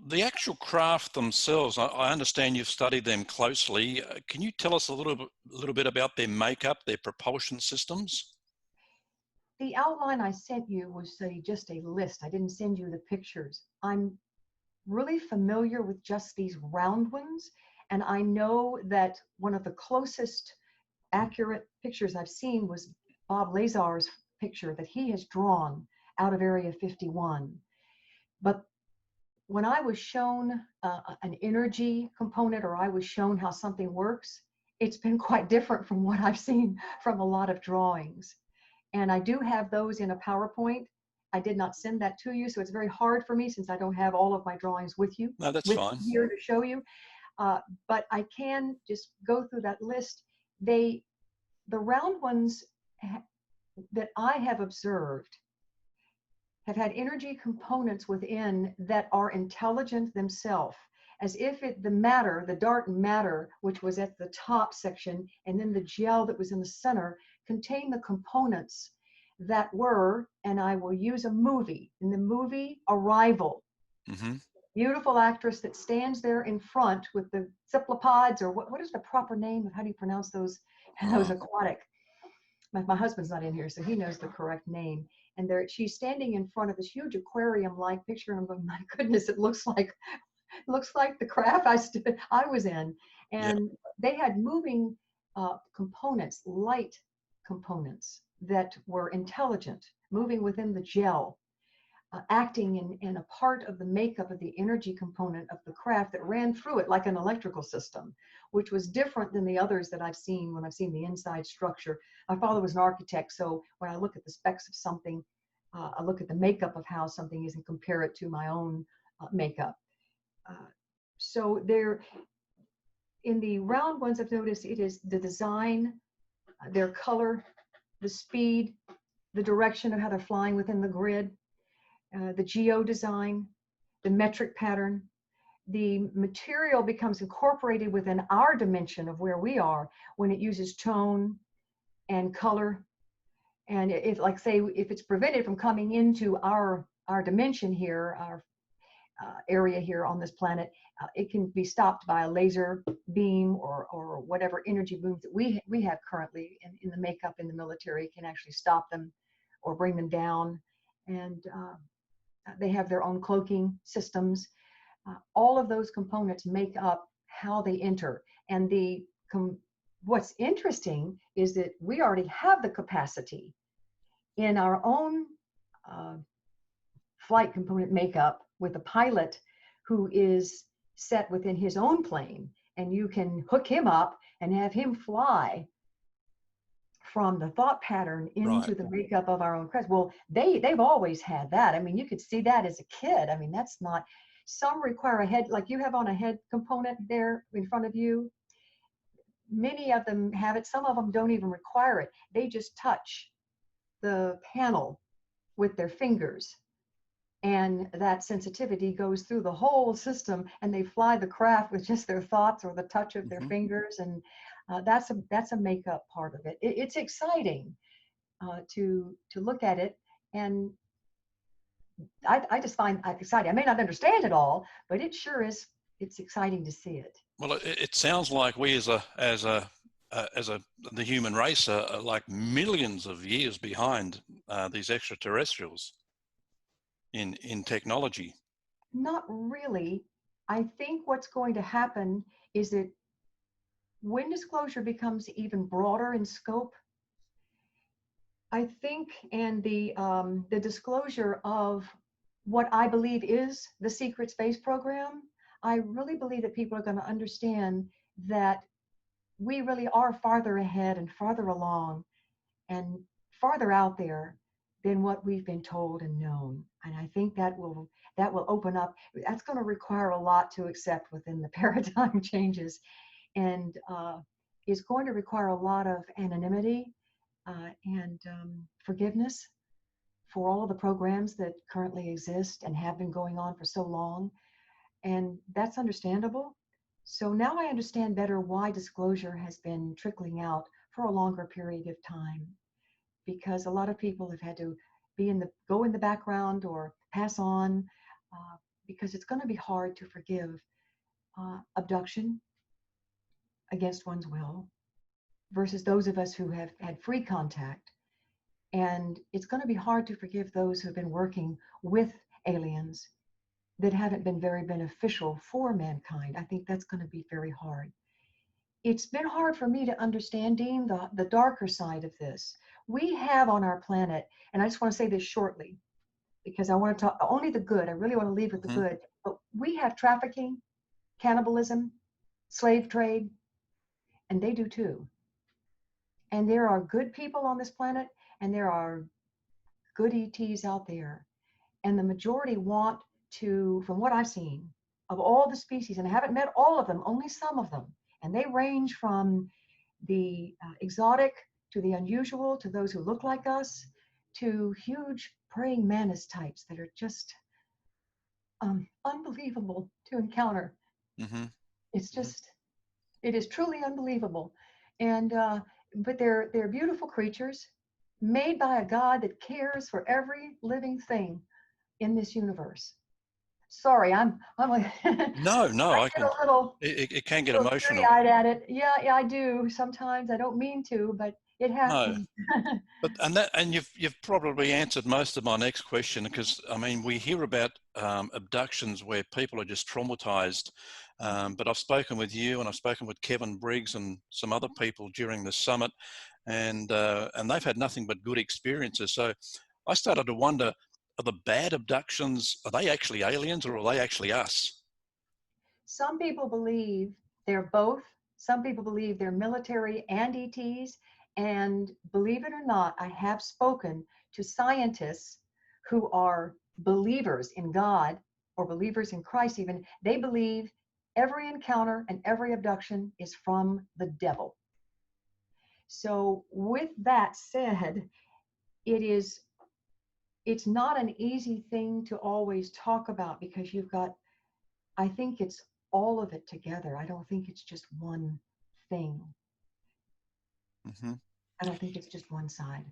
the actual craft themselves, I understand you've studied them closely. Can you tell us a little bit about their makeup, their propulsion systems? The outline I sent you was just a list. I didn't send you the pictures. I'm really familiar with just these round ones, and I know that one of the closest accurate pictures I've seen was Bob Lazar's picture that he has drawn out of Area 51. But when I was shown an energy component, or I was shown how something works, it's been quite different from what I've seen from a lot of drawings. And I do have those in a PowerPoint. I did not send that to you, so it's very hard for me since I don't have all of my drawings with you. No, that's with fine. Here to show you. But I can just go through that list. The round ones that I have observed have had energy components within that are intelligent themselves, as if the dark matter, which was at the top section, and then the gel that was in the center, contained the components that were, and I will use a movie, in the movie Arrival. Mm-hmm. Beautiful actress that stands there in front with the cephalopods, or what is the proper name of, how do you pronounce those aquatic? My husband's not in here, so he knows the correct name. And she's standing in front of this huge aquarium-like picture, and I'm going, my goodness, it looks like the craft I was in. And they had moving components, light components that were intelligent, moving within the gel, acting in a part of the makeup of the energy component of the craft that ran through it like an electrical system, which was different than the others that I've seen when I've seen the inside structure. My father was an architect, so when I look at the specs of something, I look at the makeup of how something is and compare it to my own makeup. So in the round ones, I've noticed it is the design, their color, the speed, the direction of how they're flying within the grid, the geo design, the metric pattern. The material becomes incorporated within our dimension of where we are when it uses tone and color. And if, like, say, if it's prevented from coming into our dimension here, our area here on this planet, it can be stopped by a laser beam or whatever energy booms that we have currently in the makeup in the military can actually stop them or bring them down. And they have their own cloaking systems. All of those components make up how they enter. And what's interesting is that we already have the capacity in our own flight component makeup with a pilot who is set within his own plane, and you can hook him up and have him fly from the thought pattern into the makeup of our own crest. Well, they've always had that. I mean, you could see that as a kid. I mean, that's not, some require a head, like you have on a head component there in front of you. Many of them have it. Some of them don't even require it. They just touch the panel with their fingers, and that sensitivity goes through the whole system, and they fly the craft with just their thoughts or the touch of their fingers. And that's a makeup part of it. It's exciting to look at it, and I just find it exciting. I may not understand it all, but it sure is. It's exciting to see it. Well, it sounds like we the human race are like millions of years behind these extraterrestrials in technology. Not really. I think what's going to happen is that when disclosure becomes even broader in scope, I think, and the disclosure of what I believe is the secret space program, I really believe that people are going to understand that we really are farther ahead and farther along and farther out there than what we've been told and known. And I think that will open up. That's going to require a lot to accept within the paradigm changes, and is going to require a lot of anonymity and forgiveness for all of the programs that currently exist and have been going on for so long. And that's understandable. So now I understand better why disclosure has been trickling out for a longer period of time, because a lot of people have had to go in the background or pass on because it's going to be hard to forgive abduction against one's will versus those of us who have had free contact. And it's going to be hard to forgive those who have been working with aliens that haven't been very beneficial for mankind. I think that's going to be very hard. It's been hard for me to understand, Dean, the darker side of this. We have on our planet, and I just want to say this shortly, because I want to talk only the good. I really want to leave with the good. But we have trafficking, cannibalism, slave trade, and they do too. And there are good people on this planet, and there are good ETs out there. And the majority want to, from what I've seen, of all the species, and I haven't met all of them, only some of them, and they range from the exotic to the unusual to those who look like us to huge praying mantis types that are just unbelievable to encounter. It's just, it is truly unbelievable. And but they're beautiful creatures made by a God that cares for every living thing in this universe. Sorry, I'm like No, I get a little, it can get little emotional. teary-eyed at it. Yeah, I do sometimes. I don't mean to, but it No, happens. but and you've probably answered most of my next question, because I mean we hear about abductions where people are just traumatized. But I've spoken with you, and I've spoken with Kevin Briggs and some other people during the summit, and they've had nothing but good experiences. So I started to wonder, are the bad abductions, are they actually aliens or are they actually us? Some people believe they're both. Some people believe they're military and ETs. And believe it or not, I have spoken to scientists who are believers in God or believers in Christ even. They believe every encounter and every abduction is from the devil. So with that said, it's not an easy thing to always talk about, because you've got, I think it's all of it together. I don't think it's just one thing. I don't think it's just one side.